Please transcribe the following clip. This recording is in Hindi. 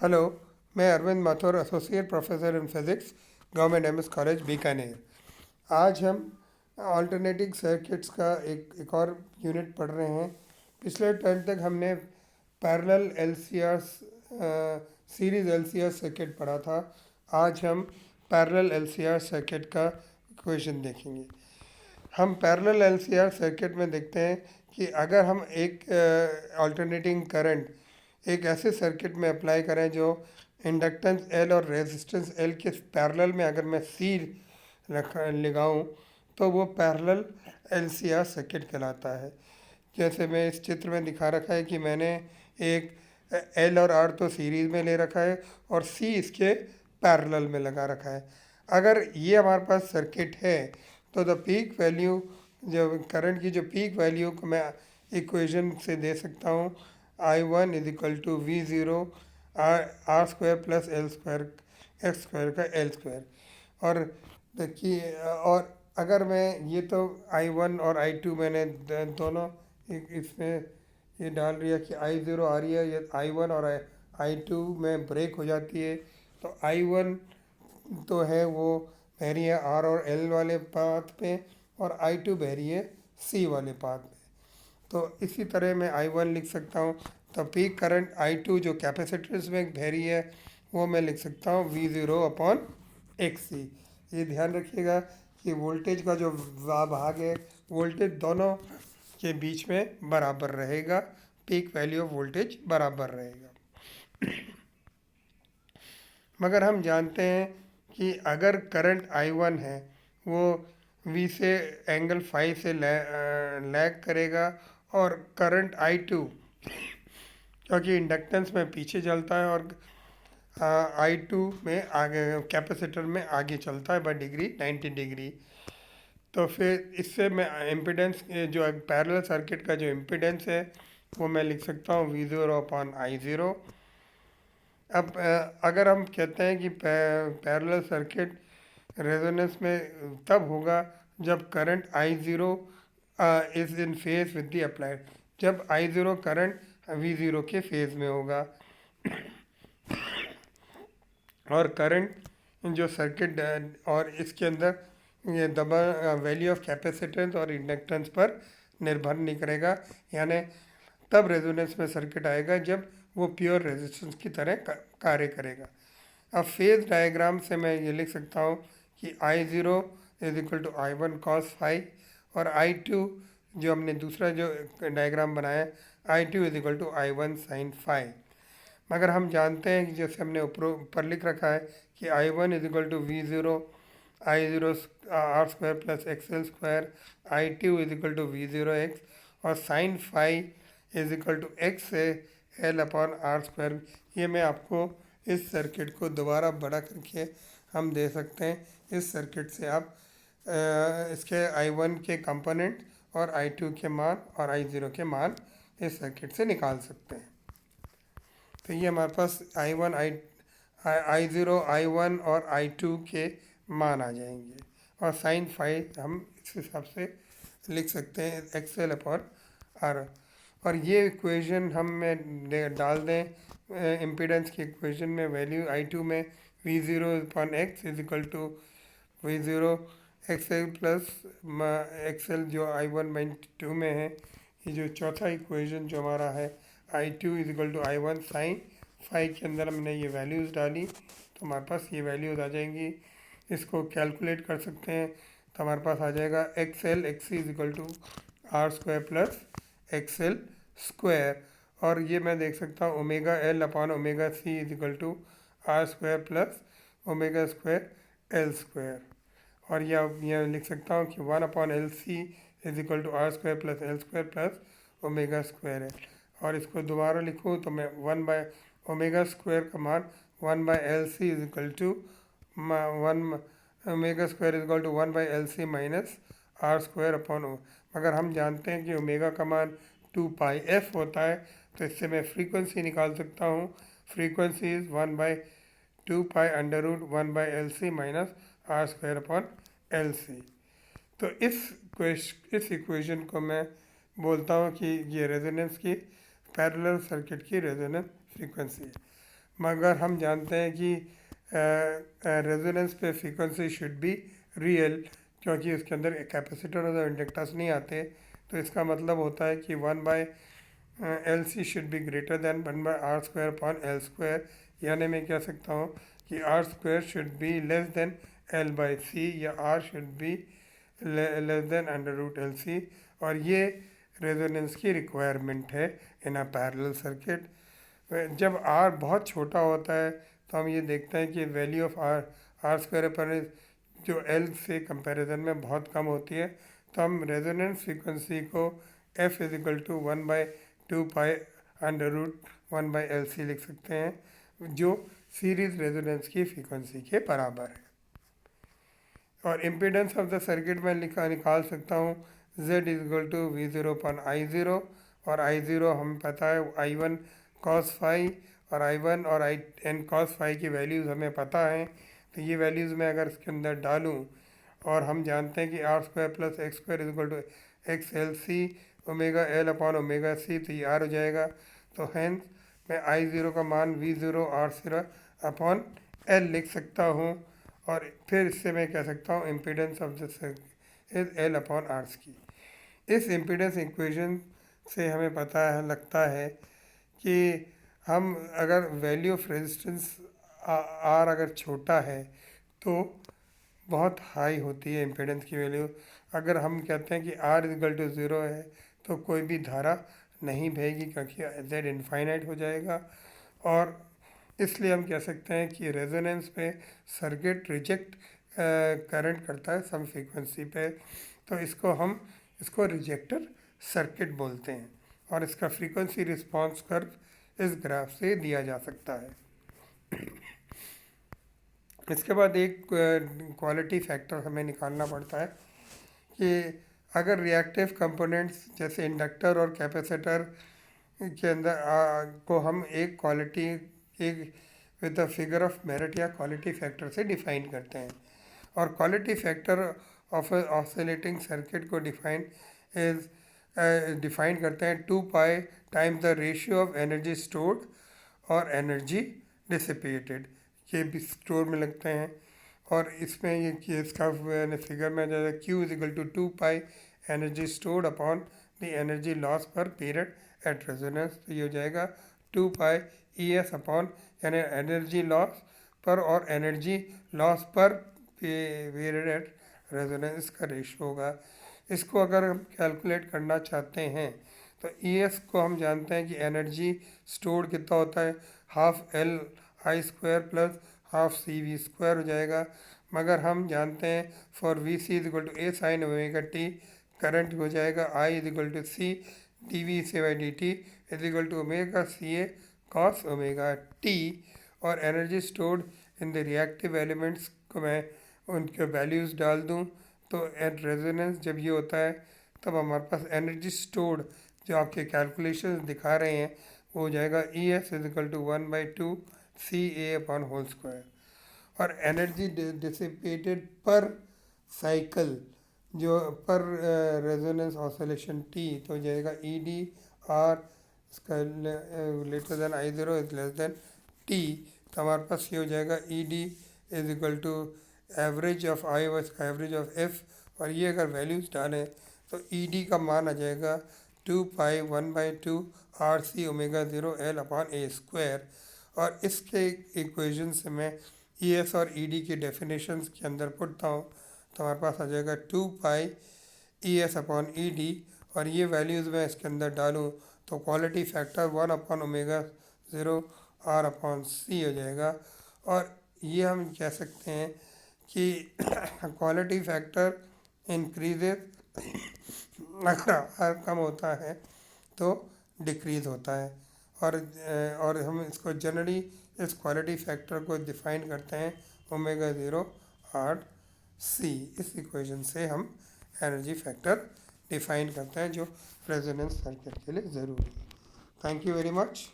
हेलो। मैं Arvind Mathur, associate professor in physics, government MS college Bikaner. आज हम अल्टरनेटिंग सर्किट्स का एक और यूनिट पढ़ रहे हैं। पिछले टर्म तक हमने parallel LCR series LCR circuit पढ़ा था। आज हम पैरेलल एलसीआर सर्किट का इक्वेशन देखेंगे। हम पैरेलल एलसीआर सर्किट में देखते हैं कि अगर हम एक अल्टरनेटिंग करंट एक ऐसे सर्किट में अप्लाई करें जो इंडक्टेंस एल और रेजिस्टेंस एल के पैरेलल में अगर मैं सी लगाऊं तो वो पैरेलल एलसीआर सर्किट कहलाता है। जैसे मैं इस चित्र में दिखा रखा है कि मैंने एक एल और आर तो सीरीज में ले रखा है और सी इसके पैरेलल में लगा रखा है। अगर ये हमारे पास सर्किट है तो द पीक वैल्यू, जो करंट की जो पीक वैल्यू को मैं इक्वेशन से दे सकता हूँ, I one is equal to V zero R square plus L square, X square का एल स्क्वायर। और देखिए, और अगर मैं ये तो आई वन और आई टू मैंने दोनों इसमें ये डाल दिया कि आई ज़ीरो आ रही है, ये आई वन और आई टू में ब्रेक हो जाती है। तो आई वन तो है वो बह रही है आर और एल वाले पाथ पे, और आई टू बह रही है सी वाले पाथ पे। तो इसी तरह मैं आई वन लिख सकता हूँ। तो पीक करंट आई टू जो कैपेसिटर्स में बह रही है वो मैं लिख सकता हूँ वी ज़ीरो अपॉन एक्स सी। ये ध्यान रखिएगा कि वोल्टेज का जो भाग है, वोल्टेज दोनों के बीच में बराबर रहेगा, पीक वैल्यू ऑफ वोल्टेज बराबर रहेगा। मगर हम जानते हैं कि अगर करंट आई वन है वो वी से एंगल फाइव से लैग करेगा, और करंट आई टू क्योंकि इंडक्टेंस में पीछे चलता है और आई टू में आगे कैपेसिटर में आगे चलता है बाय डिग्री 90 डिग्री। तो फिर इससे मैं इम्पिडेंस जो पैरेलल सर्किट का जो इम्पिडेंस है वो मैं लिख सकता हूँ V zero upon I zero. अब अगर हम कहते हैं कि पैरेलल सर्किट रेजोनेंस में तब होगा जब current I zero is in phase with the applied, जब आई ज़ीरो करंट वी ज़ीरो के फेज में होगा। और करंट जो सर्किट और इसके अंदर ये दबा वैल्यू ऑफ कैपेसिटेंस और इंडक्टेंस पर निर्भर नहीं करेगा, यानी तब रेजोनेंस में सर्किट आएगा जब वो प्योर रेजिस्टेंस की तरह कार्य करेगा। अब फेज डायग्राम से मैं ये लिख सकता हूँ कि I zero is equal to I one cos five, और आई टू जो हमने दूसरा जो डायग्राम बनाया, I two is equal to I one sine five. मगर हम जानते हैं कि जैसे हमने ऊपर लिख रखा है कि I one is equal to V zero I zero R square plus X L square, I two is equal to V zero X, और sine five is equal to X L upon R square. ये मैं आपको इस सर्किट को दोबारा बड़ा करके हम दे सकते हैं। इस सर्किट से आप इसके आई वन के कंपोनेंट और आई टू के मान और आई ज़ीरो के मान इस सर्किट से निकाल सकते हैं। तो ये हमारे पास I one I zero I one और आई टू के मान आ जाएंगे, और साइन फाइव हम इस हिसाब से लिख सकते हैं एक्स एल अपॉन आर। और ये इक्वेशन हम में डाल दें इम्पीडेंस की इक्वेशन में, वैल्यू आई टू में V zero upon X is equal to V zero X L plus X L जो आई वन बाई टू में है। ये जो चौथा इक्वेशन जो हमारा है I two is equal to I one sine five के अंदर हमने ये वैल्यूज़ डाली तो हमारे पास ये वैल्यूज़ आ जाएंगी। इसको कैलकुलेट कर सकते हैं तो हमारे पास आ जाएगा X L X C is equal to R square plus X L square. और ये मैं देख सकता हूँ omega L upon omega C is equal to R square plus omega square L square. और यह लिख सकता हूँ कि one upon L C is equal to R square plus L square plus omega square है। और इसको दोबारा लिखूँ तो मैं वन बाय ओमेगा स्क्वायर का मान one by L C is equal to one omega square is equal to one by L C minus R square upon O. मगर हम जानते हैं कि ओमेगा का मान टू पाई एफ होता है, तो इससे मैं फ्रीक्वेंसी निकाल सकता हूँ। Frequency is one by two pi under root one by L C minus R square upon L C. तो इस इक्वेशन को मैं बोलता हूँ कि ये रेजोनेंस की पैरेलल सर्किट की रेजोनेंस फ्रीक्वेंसी है। मगर हम जानते हैं कि रेजोनेंस पे फ्रीक्वेंसी शुड बी रियल, क्योंकि उसके अंदर कैपेसिटर और इंडक्टर्स नहीं आते। तो इसका मतलब होता है कि 1/LC should be greater than 1/R² upon L²। यानी मैं कह सकता हूँ कि R² should be less than L/C, या R should be less than √LC। और ये रेजोनेंस की रिक्वायरमेंट है इन अ पैरेलल सर्किट। जब R बहुत छोटा होता है तो हम ये देखते हैं कि वैल्यू ऑफ R² पर जो L से कंपैरिजन में बहुत कम होती है। तो हम रेजोनेंस फ्रीक्वेंसी को F is equal to 1/2π√1/LC लिख सकते हैं, जो सीरीज रेजोनेंस की फ्रीक्वेंसी के बराबर है। और इम्पीडेंस ऑफ द सर्किट में निकाल सकता हूँ Z is equal to V0 upon I0। और I0 हमें पता है I1 cos phi, और I1 और n cos phi की वैल्यूज़ हमें पता है। तो ये वैल्यूज़ मैं अगर इसके अंदर डालूँ, और हम जानते हैं कि R² plus X² is equal to XLC omega L upon omega C, तो ये R हो जाएगा। तो हैंस मैं I0 का मान V0 R0 अपॉन L लिख सकता हूँ। और फिर इससे मैं कह सकता हूँ impedance of the circuit is L upon R की। इस इम्पीडेंस इक्वेशन से हमें पता है, लगता है कि हम अगर वैल्यू ऑफ रेजिस्टेंस R अगर छोटा है तो बहुत हाई होती है इम्पीडेंस की वैल्यू। अगर हम कहते हैं कि R इक्वल टू 0 है तो कोई भी धारा नहीं बहेगी, क्योंकि Z इनफाइनाइट हो जाएगा। और इसलिए हम कह सकते हैं कि रेजोनेंस पे सर्किट रिजेक्ट करंट करता है सम फ्रीक्वेंसी पे। तो इसको रिजेक्टर सर्किट बोलते हैं। और इसका फ्रीक्वेंसी रिस्पांस कर्व इस ग्राफ से दिया जा सकता है। इसके बाद एक क्वालिटी फैक्टर हमें निकालना पड़ता है कि अगर रिएक्टिव कंपोनेंट्स जैसे इंडक्टर और कैपेसिटर के अंदर को हम एक with the figure of merit या क्वालिटी फैक्टर से डिफाइन करते हैं। और quality factor of oscillating circuit को डिफाइन करते हैं 2π times the ratio of energy stored और एनर्जी डिसिपेटेड। ये भी स्टोर में लगते हैं। और इसमें ये कि इसका फिगर में जाएगा Q is equal to 2π energy stored upon the energy loss per period at resonance. तो ये हो जाएगा 2π ES अपॉन यानी एनर्जी लॉस पर और energy loss per period at resonance, इसका रेशियो होगा। इसको अगर हम कैलकुलेट करना चाहते हैं तो ES को हम जानते हैं कि एनर्जी स्टोर्ड कितना होता है, half LI² plus half CV² हो जाएगा। मगर हम जानते हैं for VC is equal to A sine omega t, current हो जाएगा I is equal to C dV/dt is equal to omega CA cos omega t। और energy stored in the reactive elements को मैं उनके वैल्यूज़ डाल दूं तो एट रेजोनेंस जब ये होता है तब हमारे पास एनर्जी स्टोर्ड जो आपके कैलकुलेशंस दिखा रहे हैं वो हो जाएगा ES is equal to 1/2 CA upon whole square. और एनर्जी डिसिपेटेड पर साइकिल जो पर रेजोनेंस ऑसिलेशन T तो हो जाएगा ED/R इसका later then I0 is less than T। तो हमारे पास ये हो जाएगा ED is equal to average of I और इसका एवरेज ऑफ F। और ये अगर वैल्यूज़ डालें तो ED का मान आ जाएगा 2π 1/2 RC omega 0 L upon A²। और इसके इक्वेशन से मैं ES और ED की डेफिनेशंस के अंदर पुटता हूँ तो हमारे पास आ जाएगा 2π ES अपॉन ED। और ये वैल्यूज़ मैं इसके अंदर डालूँ तो quality factor 1 upon omega 0 R upon C हो जाएगा। और ये हम कह सकते हैं कि क्वालिटी फैक्टर इंक्रीजेज अगर R कम होता है तो डिक्रीज़ होता है। और हम इसको जनरली इस क्वालिटी फैक्टर को डिफाइन करते हैं ओमेगा 0 R C। इस इक्वेशन से हम एनर्जी फैक्टर डिफाइन करते हैं जो रेजोनेंस सर्किट के लिए ज़रूरी है। Thank you very much.